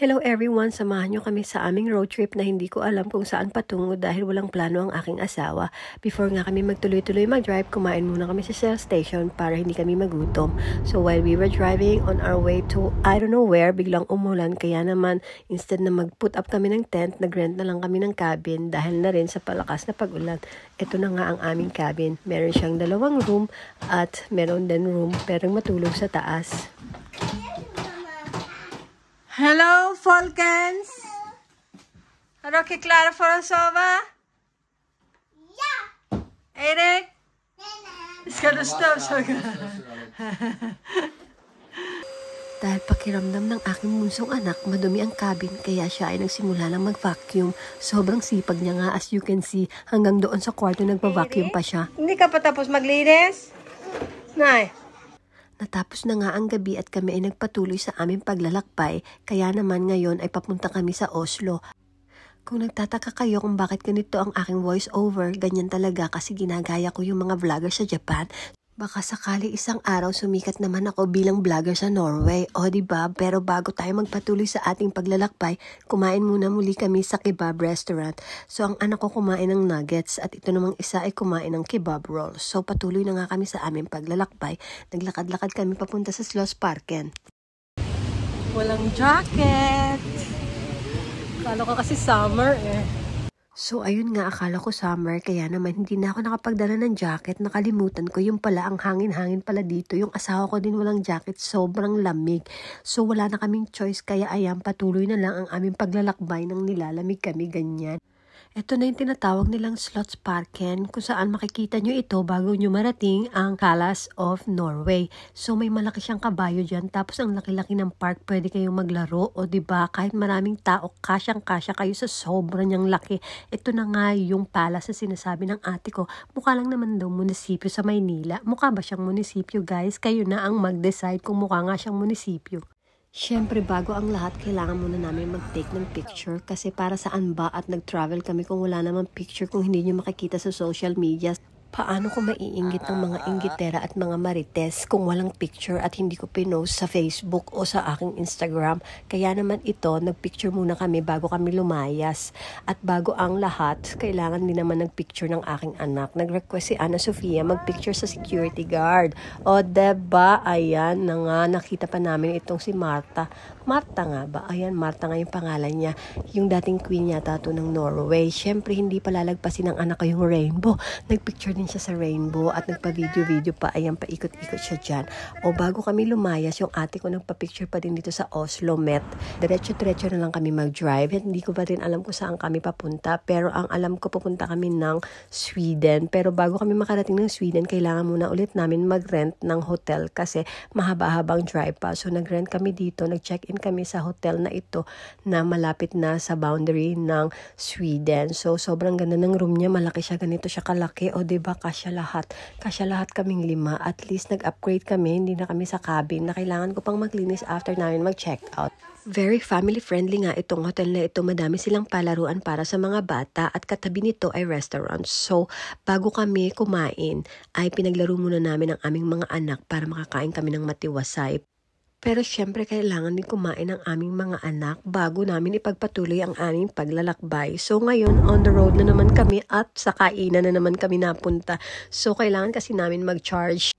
Hello everyone! Samahan nyo kami sa aming road trip na hindi ko alam kung saan patungo dahil walang plano ang aking asawa. Before nga kami magtuloy-tuloy mag-drive, kumain muna kami sa Shell station para hindi kami magutom. So while we were driving on our way to I don't know where, biglang umulan. Kaya naman, instead na mag-put up kami ng tent, nag-rent na lang kami ng cabin dahil na rin sa palakas na pag-ulan. Ito na nga ang aming cabin. Meron siyang 2 room at meron din room pero matulog sa taas. Hello, Falcons! Hello, que Clara Forosova? Ja! Erik? Ska du støvsuge? Dahil pakiramdam ng aking munsong anak, madumi ang cabin, kaya siya ay nagsimula lang mag-vacuum. Sobrang sipag niya nga, as you can see, hanggang doon sa kwarto nagpa-vacuum pa siya. Hindi ka pa tapos maglinis? Nay? Natapos na nga ang gabi at kami ay nagpatuloy sa aming paglalakbay, kaya naman ngayon ay papunta kami sa Oslo. Kung nagtataka kayo kung bakit ganito ang aking voice over, ganyan talaga kasi ginagaya ko yung mga vlogger sa Japan. Baka sakali isang araw sumikat naman ako bilang vlogger sa Norway, o diba? Pero bago tayo magpatuloy sa ating paglalakbay, kumain muna muli kami sa kebab restaurant. So ang anak ko kumain ng nuggets at ito namang isa ay kumain ng kebab rolls. So patuloy na nga kami sa aming paglalakbay. Naglakad-lakad kami papunta sa Slottsparken. Walang jacket! Kala ko kasi summer eh. So ayun nga, akala ko summer, kaya naman hindi na ako nakapagdala ng jacket. Nakalimutan ko yung pala, ang hangin-hangin pala dito. Yung asawa ko din walang jacket, sobrang lamig. So wala na kaming choice, kaya ayan, patuloy na lang ang aming paglalakbay nang nilalamig kami ganyan. Ito na yung tinatawag nilang Slottsparken, kung saan makikita nyo ito bago nyo marating ang Palace of Norway. So may malaki siyang kabayo dyan, tapos ang laki-laki ng park, pwede kayong maglaro, o diba, kahit maraming tao, kasyang-kasya kayo sa sobrang niyang laki. Ito na nga yung palace na sinasabi ng ate ko, mukha lang naman daw munisipyo sa Maynila. Mukha ba siyang munisipyo, guys? Kayo na ang mag-decide kung mukha nga siyang munisipyo. Siyempre, bago ang lahat, kailangan muna namin mag-take ng picture kasi para saan ba at nag-travel kami kung wala namang picture kung hindi nyo makikita sa social media. Paano ko maiinggit ng mga inggitera at mga marites kung walang picture at hindi ko pinost sa Facebook o sa aking Instagram? Kaya naman ito, nagpicture muna kami bago kami lumayas. At bago ang lahat, kailangan din naman nagpicture ng aking anak. Nag-request si Ana Sofia magpicture sa security guard. O deba, ayan na nga, nakita pa namin itong si Marta. Marta nga ba? Ayan, Marta nga yung pangalan niya. Yung dating queen yata to ng Norway. Siyempre, hindi palalagpasin ng anak ko yung rainbow. Nagpicture din siya sa rainbow at nagpa-video-video pa. Ayan, paikot-ikot siya dyan. O bago kami lumayas, yung ate ko nagpa-picture pa din dito sa Oslo Met. Diretso-diretso na lang kami mag-drive. Hindi ko pa rin alam kung saan kami papunta. Pero ang alam ko, papunta kami ng Sweden. Pero bago kami makarating ng Sweden, kailangan muna ulit namin mag-rent ng hotel kasi mahaba-habang drive pa. So nag-rent kami dito, nag-check-in kami sa hotel na ito na malapit na sa boundary ng Sweden. So sobrang ganda ng room niya, malaki siya, ganito siya kalaki. O diba, kasya lahat kaming 5. At least nag-upgrade kami, hindi na kami sa cabin na kailangan ko pang maglinis after namin mag-check out. Very family-friendly nga itong hotel na ito. Madami silang palaruan para sa mga bata at katabi nito ay restaurant. So, bago kami kumain, ay pinaglaro muna namin ang aming mga anak para makakain kami ng matiwasay. Pero syempre kailangan din kumain ang aming mga anak bago namin ipagpatuloy ang aming paglalakbay. So ngayon, on the road na naman kami at sa kainan na naman kami napunta. So kailangan kasi namin mag-charge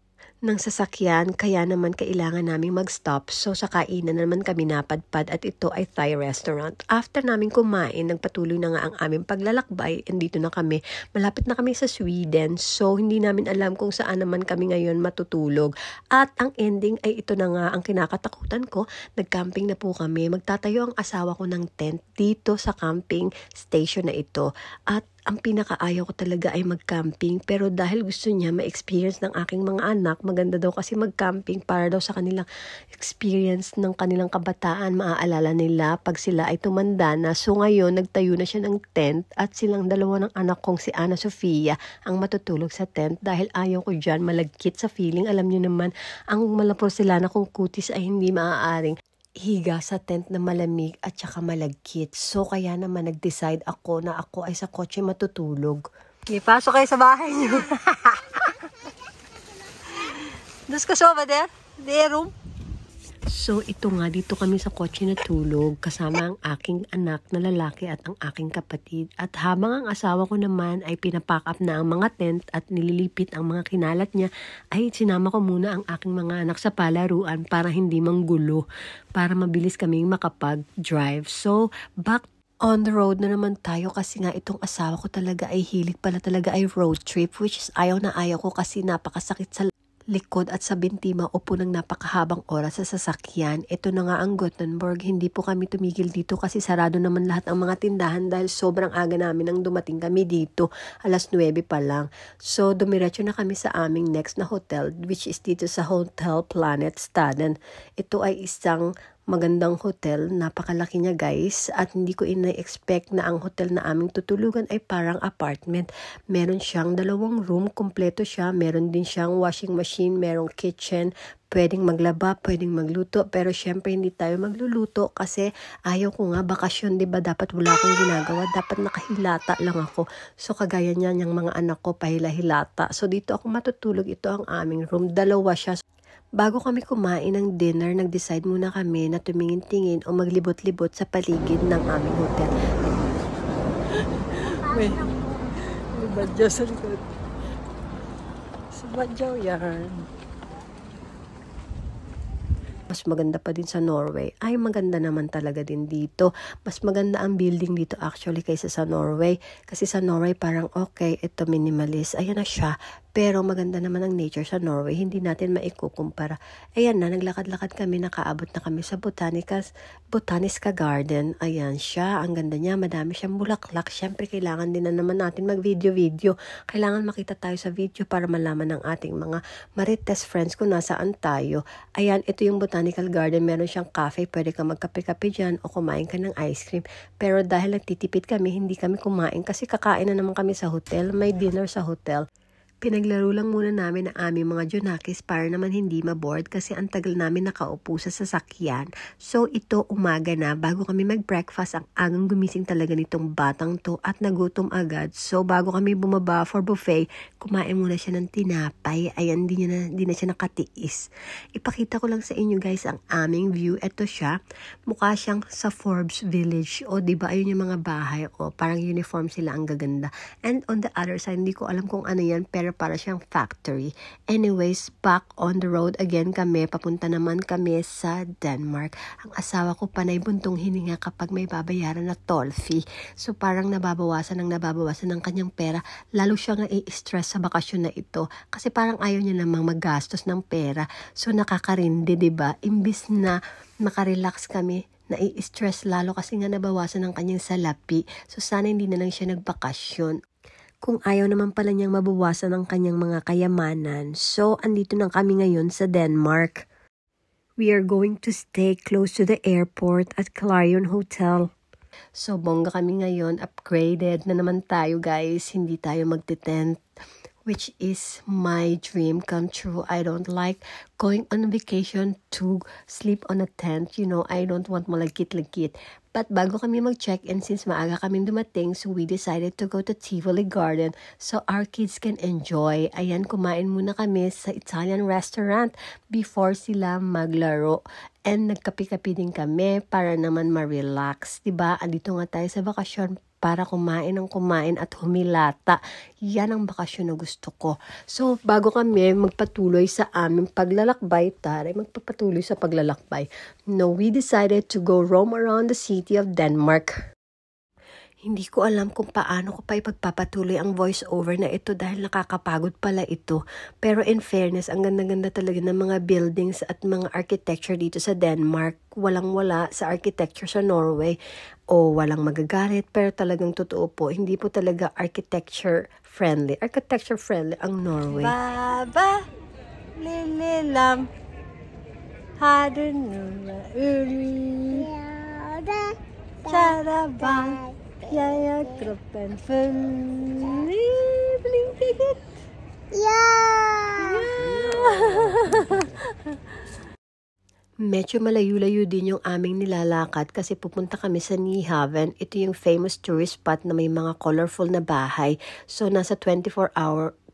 ng sasakyan, kaya naman kailangan namin mag-stop. So sa kainan naman kami napadpad at ito ay Thai restaurant. After namin kumain, nagpatuloy na nga ang aming paglalakbay. Andito na kami. Malapit na kami sa Sweden. So hindi namin alam kung saan naman kami ngayon matutulog. At ang ending ay ito na nga ang kinakatakutan ko. Nag-camping na po kami. Magtatayo ang asawa ko ng tent dito sa camping station na ito. At ang pinakaayaw ko talaga ay mag-camping, pero dahil gusto niya ma-experience ng aking mga anak, maganda daw kasi mag-camping para daw sa kanilang experience ng kanilang kabataan, maaalala nila pag sila ay tumanda na. So ngayon, nagtayo na siya ng tent at silang dalawa ng anak kong si Ana Sofia ang matutulog sa tent dahil ayaw ko dyan malagkit sa feeling. Alam niyo naman, ang malaporselana kong kutis ay hindi maaaring higa sa tent na malamig at saka malagkit. So kaya naman nag-decide ako na ako ay sa kotse matutulog. Pasok kayo sa bahay niyo. Does ka sova there? There room? So ito nga, dito kami sa kotse natulog kasama ang aking anak na lalaki at ang aking kapatid. At habang ang asawa ko naman ay pinapack up na ang mga tent at nililipit ang mga kinalat niya, ay sinama ko muna ang aking mga anak sa palaruan para hindi manggulo, para mabilis kaming makapag-drive. So back on the road na naman tayo kasi nga itong asawa ko talaga ay hilig pala talaga ay road trip, which is ayaw na ayaw ko kasi napakasakit sa likod at sa binti maupo ng napakahabang oras sa sasakyan. Ito na nga ang Gothenburg. Hindi po kami tumigil dito kasi sarado naman lahat ang mga tindahan dahil sobrang aga namin nang dumating kami dito. Alas 9 pa lang. So dumiretso na kami sa aming next na hotel, which is dito sa Hotel Planet Staden. Ito ay isang magandang hotel, napakalaki niya guys, at hindi ko ina-expect na ang hotel na aming tutulugan ay parang apartment. Meron siyang 2 room, kompleto siya, meron din siyang washing machine, merong kitchen, pwedeng maglaba, pwedeng magluto, pero syempre hindi tayo magluluto kasi ayaw ko nga, bakasyon, diba? Dapat wala akong ginagawa, dapat nakahilata lang ako. So kagaya niya, yung mga anak ko pahila-hilata. So dito ako matutulog, ito ang aming room, 2 siya. Bago kami kumain ng dinner, nag-decide muna kami na tumingin-tingin o maglibot-libot sa paligid ng aming hotel. May badyaw sa likod. Sa badyaw yan. Mas maganda pa din sa Norway. Ay, maganda naman talaga din dito. Mas maganda ang building dito actually kaysa sa Norway. Kasi sa Norway parang okay, ito minimalist. Ayan na siya. Pero maganda naman ang nature sa Norway. Hindi natin maikukumpara. Ayan na, naglakad-lakad kami. Nakaabot na kami sa Botaniska Garden. Ayan siya. Ang ganda niya. Madami siyang bulaklak. Siyempre, kailangan din na naman natin mag-video-video. Kailangan makita tayo sa video para malaman ng ating mga Marites friends kung nasaan tayo. Ayan, ito yung Botanical Garden. Meron siyang cafe. Pwede ka magkape-kape dyan o kumain ka ng ice cream. Pero dahil nagtitipid kami, hindi kami kumain kasi kakain na naman kami sa hotel. May dinner sa hotel. Pinaglaro lang muna namin ang aming mga junakis para naman hindi maboard kasi ang tagal namin nakaupo sa sasakyan. So ito umaga na, bago kami mag-breakfast, ang agang gumising talaga nitong batang to at nagutom agad. So bago kami bumaba for buffet, kumain muna siya ng tinapay. Ayan, di na siya nakatiis. Ipakita ko lang sa inyo guys ang aming view. Ito siya, mukha siyang sa Forbes Village. O diba, ayun yung mga bahay. O parang uniform sila, ang gaganda. And on the other side, hindi ko alam kung ano yan, pero para siyang factory. Anyways, back on the road again kami. Papunta naman kami sa Denmark. Ang asawa ko panay buntong hininga kapag may babayaran na toll fee. So parang nababawasan ng kanyang pera. Lalo siyang nai-stress sa bakasyon na ito. Kasi parang ayaw niya namang maggastos ng pera. So nakakarindi, diba? Imbis na makarelax kami, nai-stress lalo kasi nga nabawasan ng kanyang salapi. So sana hindi na lang siya nagbakasyon. Kung ayaw naman pala niyang mabawasan ang kanyang mga kayamanan. So, andito na kami ngayon sa Denmark. We are going to stay close to the airport at Clarion Hotel. So, bongga kami ngayon. Upgraded na naman tayo guys. Hindi tayo magte-tent, which is my dream come true. I don't like going on vacation to sleep on a tent. You know, I don't want malagkit-lagkit. But bago kami mag-check-in, since maaga kaming dumating, so we decided to go to Tivoli Garden so our kids can enjoy. Ayan, kumain muna kami sa Italian restaurant before sila maglaro. And nagkape-kape din kami para naman ma-relax. Diba? Andito nga tayo sa bakasyon para kumain at humilata. Yan ang bakasyon na gusto ko. So, bago kami magpatuloy sa aming paglalakbay, magpapatuloy sa paglalakbay. No, we decided to go roam around the city of Denmark. Hindi ko alam kung paano ko pa ipagpapatuloy ang voice-over na ito dahil nakakapagod pala ito. Pero in fairness, ang ganda-ganda talaga ng mga buildings at mga architecture dito sa Denmark. Walang-wala sa architecture sa Norway. O walang magagalit, pero talagang totoo po. Hindi po talaga architecture friendly. Architecture friendly ang Norway. Baba, lililam, hadunula, uri, charabang. Jeg kroppen full i blinkticket. Medyo malayo-layo din yung aming nilalakad kasi pupunta kami sa Nyhavn. Ito yung famous tourist spot na may mga colorful na bahay. So nasa 24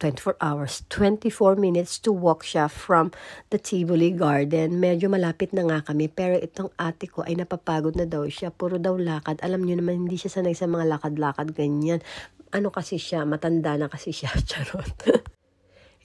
24 hours, 24 minutes to walk siya from the Tivoli Garden. Medyo malapit na nga kami, pero itong ate ko ay napapagod na daw siya. Puro daw lakad. Alam niyo naman, hindi siya sanay sa mga lakad-lakad ganyan. Ano kasi siya, matanda na kasi siya, charot.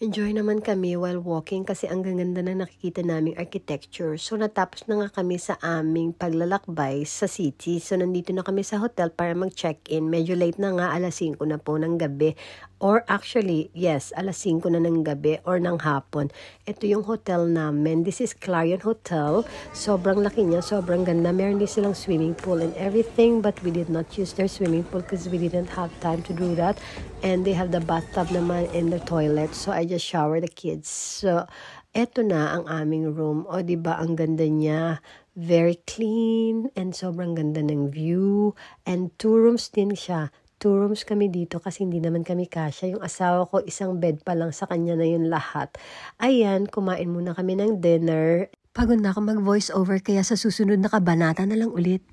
Enjoy naman kami while walking kasi ang gaganda na nakikita naming architecture. So natapos na nga kami sa aming paglalakbay sa city. So nandito na kami sa hotel para mag-check-in. Medyo late na nga, alas 5 na po ng gabi. Or actually, yes, alas 5 na ng gabi or ng hapon. Ito yung hotel namin. This is Clarion Hotel. Sobrang laki niya, sobrang ganda. Meron din silang swimming pool and everything, but we did not use their swimming pool because we didn't have time to do that. And they have the bathtub naman in the toilet. So I just shower the kids. So eto na ang aming room. O diba ang ganda niya. Very clean and sobrang ganda ng view. And 2 rooms din siya. 2 rooms kami dito kasi hindi naman kami kasya. Yung asawa ko, isang bed pa lang, sa kanya na yun lahat. Ayan, kumain muna kami ng dinner. Pagod na ako mag-voice over kaya sa susunod na kabanata na lang ulit.